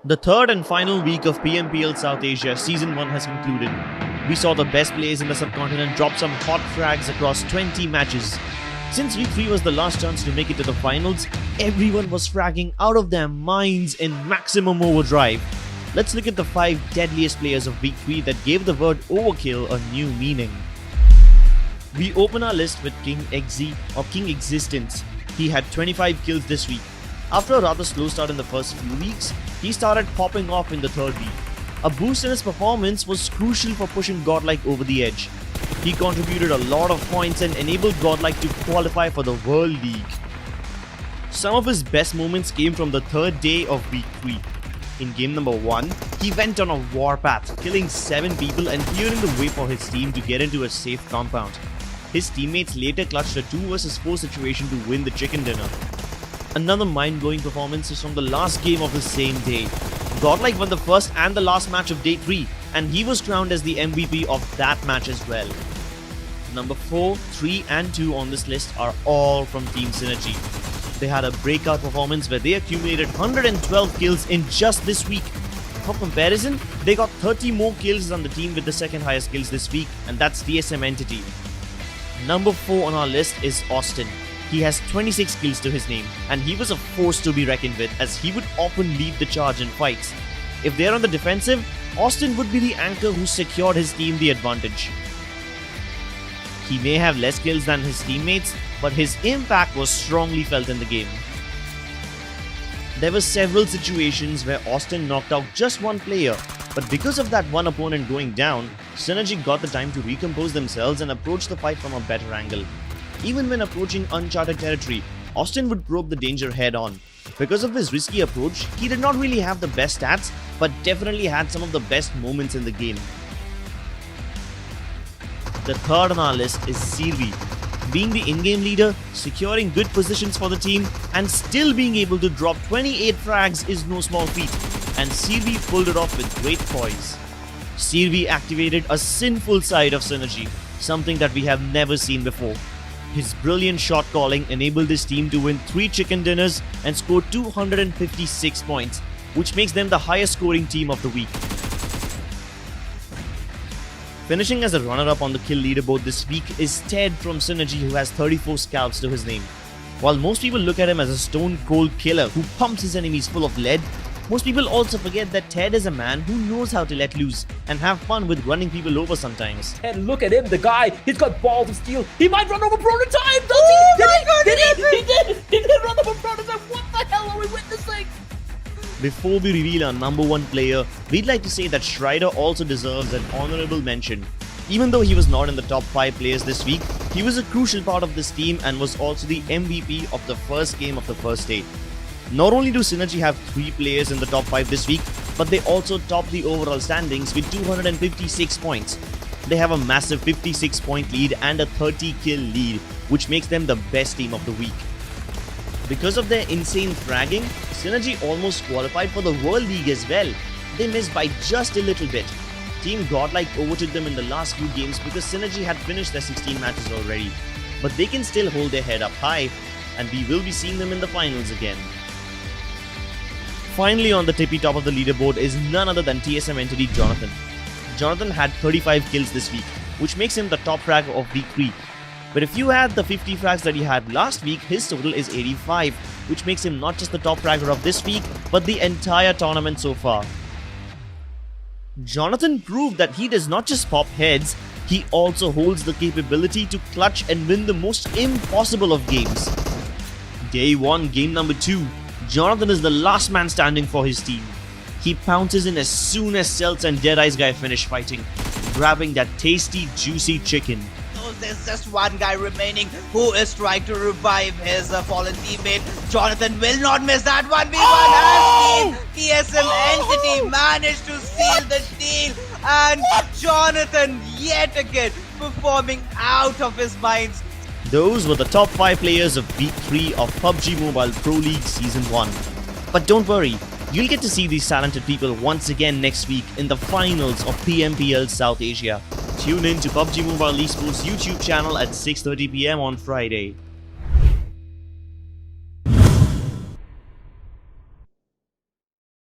The third and final week of PMPL South Asia Season 1 has concluded. We saw the best players in the subcontinent drop some hot frags across 20 matches. Since week 3 was the last chance to make it to the finals, everyone was fragging out of their minds in maximum overdrive. Let's look at the 5 deadliest players of week 3 that gave the word overkill a new meaning. We open our list with King Exe or King Existence. He had 25 kills this week. After a rather slow start in the first few weeks, he started popping off in the third week. A boost in his performance was crucial for pushing Godlike over the edge. He contributed a lot of points and enabled Godlike to qualify for the World League. Some of his best moments came from the third day of week 3. In game number 1, he went on a warpath, killing 7 people and clearing the way for his team to get into a safe compound. His teammates later clutched a 2 vs 4 situation to win the chicken dinner. Another mind-blowing performance is from the last game of the same day. Godlike won the first and the last match of day 3, and he was crowned as the MVP of that match as well. Number 4, 3 and 2 on this list are all from Team Synergy. They had a breakout performance where they accumulated 112 kills in just this week. For comparison, they got 30 more kills than the team with the second highest kills this week, and that's TSM Entity. Number 4 on our list is Austin. He has 26 kills to his name, and he was a force to be reckoned with as he would often lead the charge in fights. If they're on the defensive, Austin would be the anchor who secured his team the advantage. He may have less kills than his teammates, but his impact was strongly felt in the game. There were several situations where Austin knocked out just one player, but because of that one opponent going down, Synergy got the time to recompose themselves and approach the fight from a better angle. Even when approaching uncharted territory, Austin would probe the danger head-on. Because of his risky approach, he did not really have the best stats, but definitely had some of the best moments in the game. The third on our list is Sylvie. Being the in-game leader, securing good positions for the team, and still being able to drop 28 frags is no small feat, and Sylvie pulled it off with great poise. Sylvie activated a sinful side of Synergy, something that we have never seen before. His brilliant shot calling enabled his team to win 3 chicken dinners and score 256 points, which makes them the highest scoring team of the week. Finishing as a runner-up on the kill leaderboard this week is Ted from Synergy, who has 34 scalps to his name. While most people look at him as a stone-cold killer who pumps his enemies full of lead, most people also forget that Ted is a man who knows how to let loose and have fun with running people over sometimes. Ted, look at him, the guy, he's got balls of steel. He might run over Prototype, does Oh he? my God, He did run over Prototype. What the hell are we witnessing? Before we reveal our number 1 player, we'd like to say that Strider also deserves an honorable mention. Even though he was not in the top 5 players this week, he was a crucial part of this team and was also the MVP of the first game of the first day. Not only do Synergy have 3 players in the top 5 this week, but they also top the overall standings with 256 points. They have a massive 56 point lead and a 30 kill lead, which makes them the best team of the week. Because of their insane fragging, Synergy almost qualified for the World League as well. They missed by just a little bit. Team Godlike overtook them in the last few games because Synergy had finished their 16 matches already. But they can still hold their head up high, and we will be seeing them in the finals again. Finally on the tippy top of the leaderboard is none other than TSM Entity Jonathan. Jonathan had 35 kills this week, which makes him the top fragger of week 3. But if you add the 50 frags that he had last week, his total is 85, which makes him not just the top fragger of this week, but the entire tournament so far. Jonathan proved that he does not just pop heads, he also holds the capability to clutch and win the most impossible of games. Day 1, game number 2. Jonathan is the last man standing for his team. He pounces in as soon as Celts and Deadeye's guy finish fighting, grabbing that tasty, juicy chicken. So there's just one guy remaining who is trying to revive his fallen teammate. Jonathan will not miss that 1v1 as TSM Entity managed to seal the deal, and Jonathan yet again performing out of his mind. Those were the top 5 players of week 3 of PUBG Mobile Pro League Season 1. But don't worry, you'll get to see these talented people once again next week in the finals of PMPL South Asia. Tune in to PUBG Mobile Esports YouTube channel at 6:30 PM on Friday.